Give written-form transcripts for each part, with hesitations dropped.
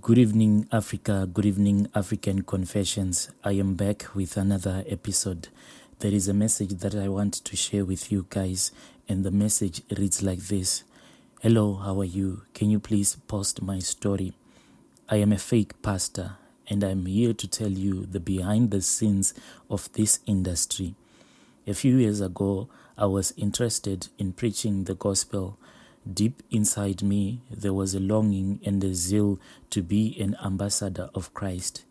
Good evening, Africa. Good evening, African Confessions. I am back with another episode. There is a message that I want to share with you guys, and the message reads like this. Hello, how are you? Can you please post my story? I am a fake pastor, and I'm here to tell you the behind the scenes of this industry. A few years ago, I was interested in preaching the gospel. Deep inside me, there was a longing and a zeal to be an ambassador of Christ.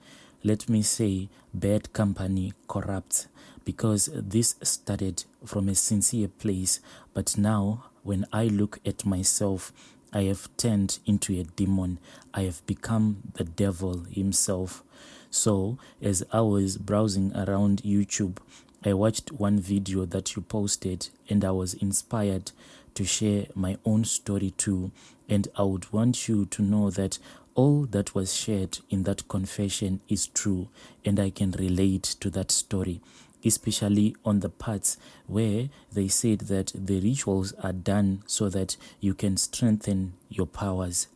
Let me say, bad company corrupts, because this started from a sincere place, but now, when I look at myself, I have turned into a demon. I have become the devil himself. So, as I was browsing around YouTube, I watched one video that you posted, and I was inspired to share my own story too. And I would want you to know that all that was shared in that confession is true, and I can relate to that story, especially on the parts where they said that the rituals are done so that you can strengthen your powers.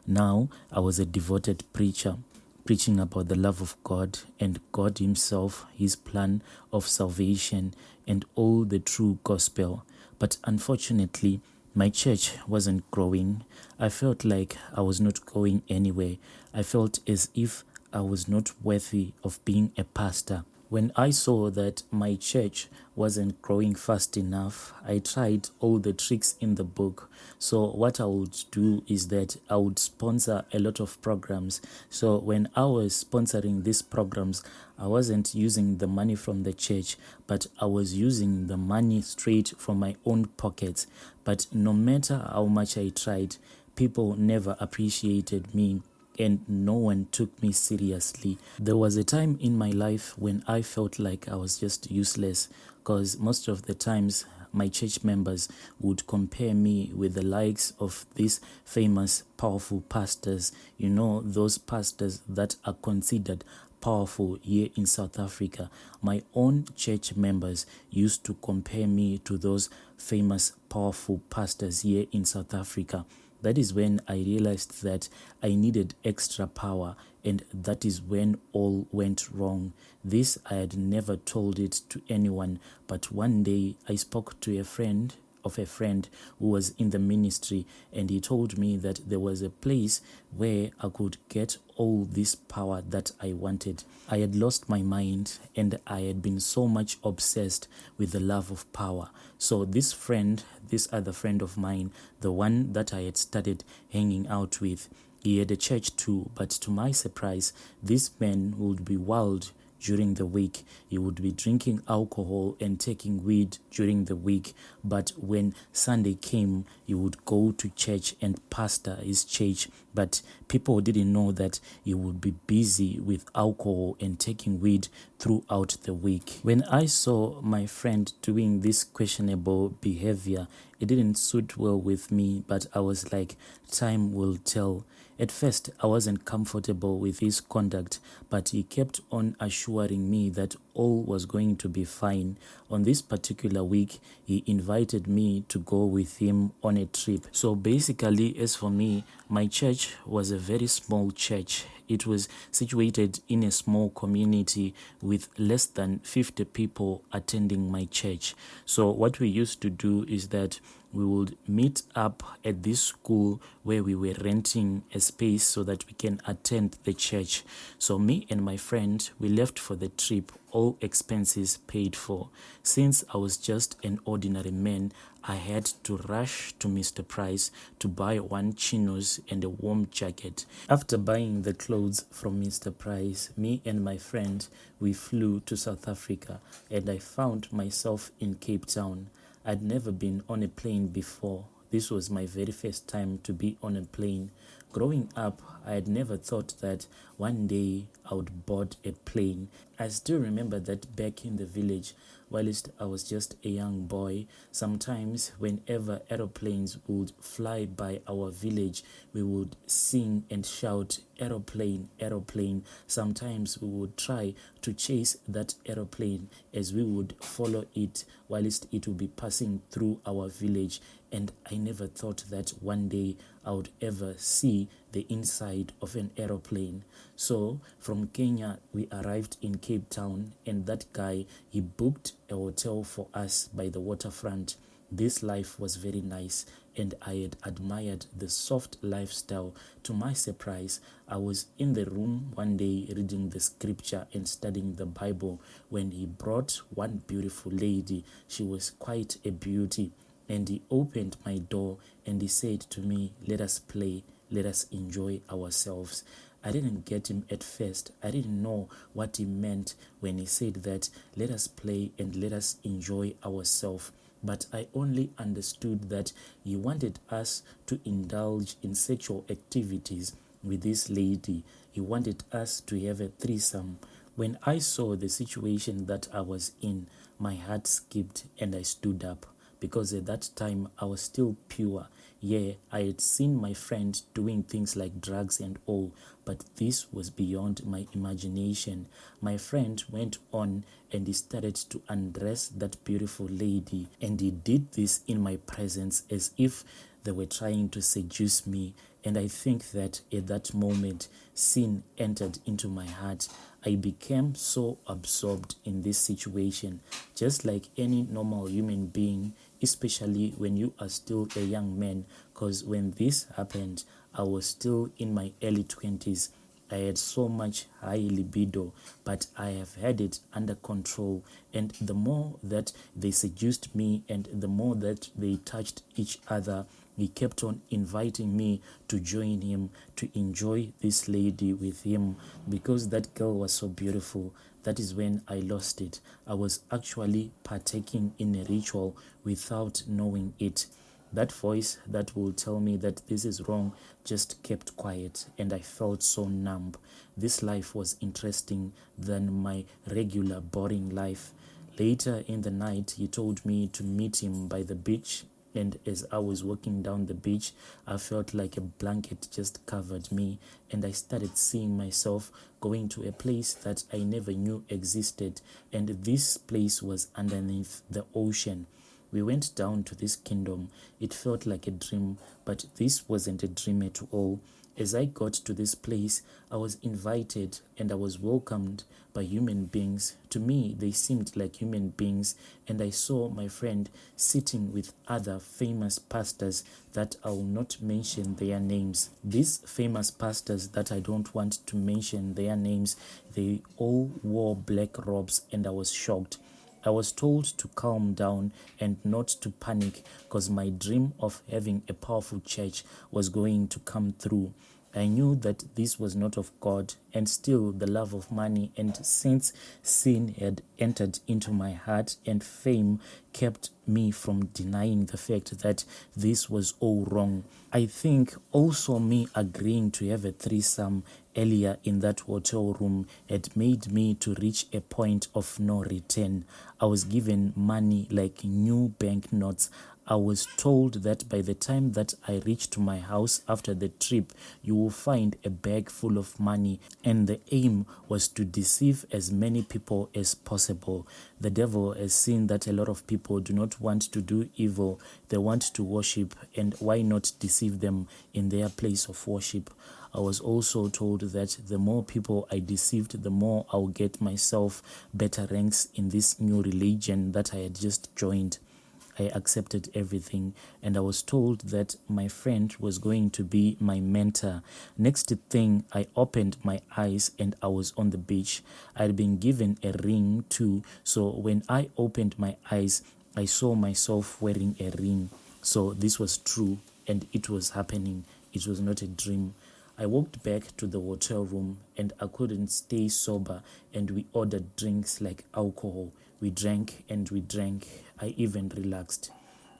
Now, I was a devoted preacher, preaching about the love of God and God Himself, His plan of salvation, and all the true gospel. But unfortunately, my church wasn't growing. I felt like I was not going anywhere. I felt as if I was not worthy of being a pastor. When I saw that my church wasn't growing fast enough, I tried all the tricks in the book. So what I would do is that I would sponsor a lot of programs. So when I was sponsoring these programs, I wasn't using the money from the church, but I was using the money straight from my own pockets. But no matter how much I tried, people never appreciated me, and no one took me seriously. There was a time in my life when I felt like I was just useless, because most of the times my church members would compare me with the likes of these famous, powerful pastors. You know, those pastors that are considered powerful here in South Africa. My own church members used to compare me to those famous, powerful pastors here in South Africa. That is when I realized that I needed extra power, and that is when all went wrong. This I had never told it to anyone, but one day I spoke to a friend who was in the ministry, and he told me that there was a place where I could get all this power that I wanted. I had lost my mind, and I had been so much obsessed with the love of power. So this other friend of mine, the one that I had started hanging out with, he had a church too, but to my surprise, this man would be wild during the week. He would be drinking alcohol and taking weed during the week, but when Sunday came, he would go to church and pastor his church. But people didn't know that he would be busy with alcohol and taking weed throughout the week. When I saw my friend doing this questionable behavior, it didn't suit well with me, but I was like, time will tell. At first, I wasn't comfortable with his conduct, but he kept on assuring me that all was going to be fine. On this particular week, he invited me to go with him on a trip. So basically, as for me, my church was a very small church. It was situated in a small community with less than 50 people attending my church. So what we used to do is that we would meet up at this school where we were renting a space so that we can attend the church. So me and my friend, we left for the trip, all expenses paid for. Since I was just an ordinary man, I had to rush to Mr. Price to buy one chinos and a warm jacket. After buying the clothes from Mr. Price, me and my friend, we flew to South Africa, and I found myself in Cape Town. I'd never been on a plane before. This was my very first time to be on a plane. Growing up, I had never thought that one day I would board a plane. I still remember that back in the village, whilst I was just a young boy, sometimes whenever aeroplanes would fly by our village, we would sing and shout, "Aeroplane, aeroplane." Sometimes we would try to chase that aeroplane as we would follow it whilst it would be passing through our village. And I never thought that one day I would ever see the inside of an aeroplane. So from Kenya, we arrived in Cape Town, and that guy, he booked a hotel for us by the waterfront. This life was very nice, and I had admired the soft lifestyle. To my surprise, I was in the room one day reading the scripture and studying the Bible when he brought one beautiful lady. She was quite a beauty, and he opened my door and he said to me, "Let us play, let us enjoy ourselves." I didn't get him at first. I didn't know what he meant when he said that, "Let us play and let us enjoy ourselves." But I only understood that he wanted us to indulge in sexual activities with this lady. He wanted us to have a threesome. When I saw the situation that I was in, my heart skipped and I stood up, because at that time I was still pure. Yeah, I had seen my friend doing things like drugs and all, but this was beyond my imagination. My friend went on and he started to undress that beautiful lady, and he did this in my presence as if they were trying to seduce me. And I think that at that moment, sin entered into my heart. I became so absorbed in this situation, just like any normal human being, especially when you are still a young man. Because when this happened, I was still in my early 20s. I had so much high libido, but I have had it under control. And the more that they seduced me and the more that they touched each other, he kept on inviting me to join him, to enjoy this lady with him, because that girl was so beautiful. That is when I lost it. I was actually partaking in a ritual without knowing it. That voice that will tell me that this is wrong just kept quiet, and I felt so numb. This life was interesting than my regular boring life. Later in the night, he told me to meet him by the beach, and as I was walking down the beach, I felt like a blanket just covered me, and I started seeing myself going to a place that I never knew existed, and this place was underneath the ocean. We went down to this kingdom. It felt like a dream, but this wasn't a dream at all. As I got to this place, I was invited and I was welcomed by human beings. To me, they seemed like human beings, and I saw my friend sitting with other famous pastors that I will not mention their names. These famous pastors that I don't want to mention their names, they all wore black robes, and I was shocked. I was told to calm down and not to panic, because my dream of having a powerful church was going to come through. I knew that this was not of God, and still the love of money, and since sin had entered into my heart and fame kept me from denying the fact that this was all wrong. I think also me agreeing to have a threesome earlier in that hotel room had made me to reach a point of no return. I was given money like new banknotes. I was told that by the time that I reach to my house after the trip, you will find a bag full of money, and the aim was to deceive as many people as possible. The devil has seen that a lot of people do not want to do evil, they want to worship, and why not deceive them in their place of worship? I was also told that the more people I deceived, the more I'll get myself better ranks in this new religion that I had just joined. I accepted everything, and I was told that my friend was going to be my mentor. Next thing, I opened my eyes and I was on the beach. I had been given a ring too, so when I opened my eyes, I saw myself wearing a ring. So this was true, and it was happening. It was not a dream. I walked back to the hotel room and I couldn't stay sober, and we ordered drinks like alcohol. We drank and we drank. I even relaxed.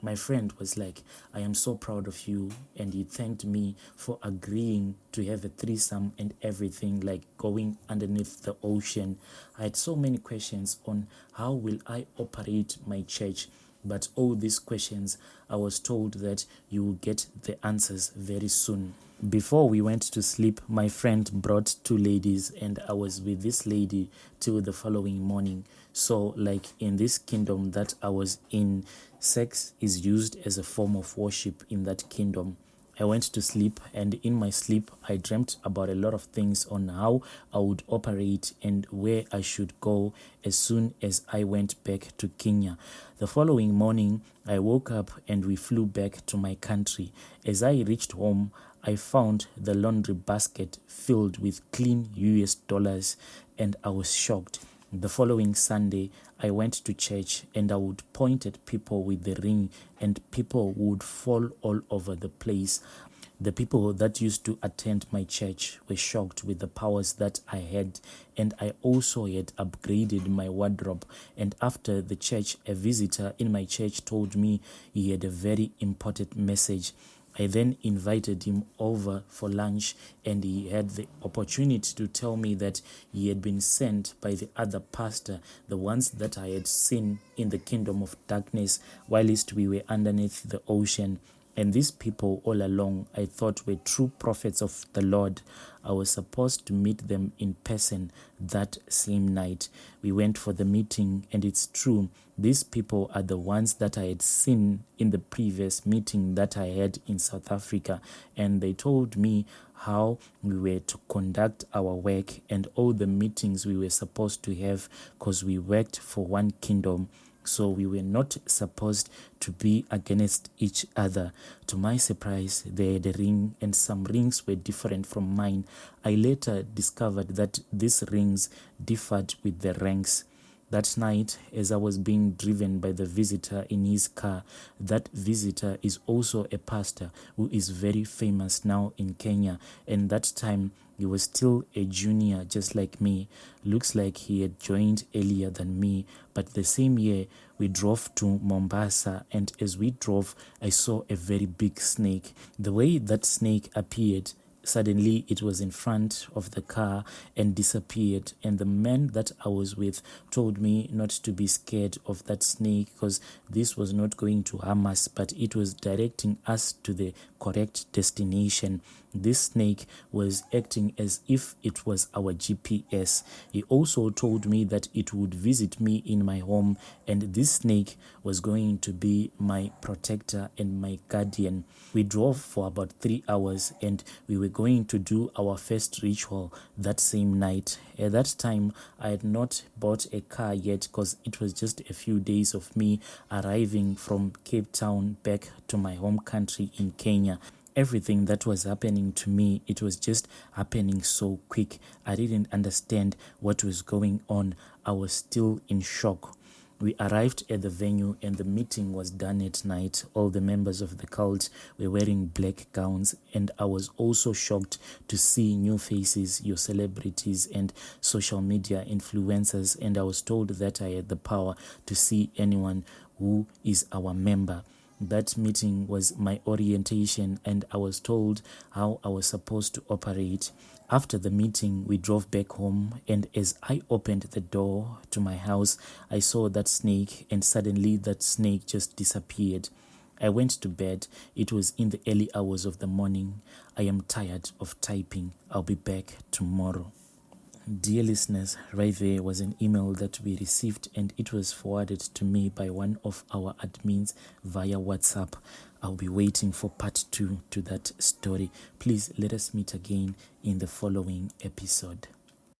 My friend was like, "I am so proud of you," and he thanked me for agreeing to have a threesome and everything, like going underneath the ocean. I had so many questions on how will I operate my church, but all these questions, I was told that you will get the answers very soon. Before we went to sleep, my friend brought two ladies, and I was with this lady till the following morning. So, like in this kingdom that I was in, sex is used as a form of worship in that kingdom. I went to sleep, and in my sleep, I dreamt about a lot of things on how I would operate and where I should go as soon as I went back to Kenya. The following morning, I woke up and we flew back to my country. As I reached home, I found the laundry basket filled with clean US dollars, and I was shocked. The following Sunday, I went to church and I would point at people with the ring, and people would fall all over the place. The people that used to attend my church were shocked with the powers that I had, and I also had upgraded my wardrobe. And after the church, a visitor in my church told me he had a very important message. I then invited him over for lunch, and he had the opportunity to tell me that he had been sent by the other pastor, the ones that I had seen in the kingdom of darkness whilst we were underneath the ocean. And these people all along I thought were true prophets of the Lord. I was supposed to meet them in person that same night. We went for the meeting, and it's true, these people are the ones that I had seen in the previous meeting that I had in South Africa, and they told me how we were to conduct our work and all the meetings we were supposed to have, because we worked for one kingdom. So we were not supposed to be against each other. To my surprise, they had a ring, and some rings were different from mine. I later discovered that these rings differed with the ranks. That night, as I was being driven by the visitor in his car, that visitor is also a pastor who is very famous now in Kenya. And that time, he was still a junior, just like me. Looks like he had joined earlier than me. But the same year, we drove to Mombasa, and as we drove, I saw a very big snake. The way that snake appeared, suddenly it was in front of the car and disappeared, and the man that I was with told me not to be scared of that snake, because this was not going to harm us, but it was directing us to the correct destination. This snake was acting as if it was our GPS. He also told me that it would visit me in my home, and this snake was going to be my protector and my guardian. We drove for about 3 hours, and we were going to do our first ritual that same night. At that time, I had not bought a car yet, because it was just a few days of me arriving from Cape Town back to my home country in Kenya. Everything that was happening to me, it was just happening so quick. I didn't understand what was going on. I was still in shock. We arrived at the venue, and the meeting was done at night. All the members of the cult were wearing black gowns, and I was also shocked to see new faces, your celebrities and social media influencers, and I was told that I had the power to see anyone who is our member. That meeting was my orientation, and I was told how I was supposed to operate. After the meeting, we drove back home, and as I opened the door to my house, I saw that snake, and suddenly that snake just disappeared. I went to bed. It was in the early hours of the morning. I am tired of typing. I'll be back tomorrow. Dear listeners, right there was an email that we received, and it was forwarded to me by one of our admins via WhatsApp. I'll be waiting for part 2 to that story. Please let us meet again in the following episode.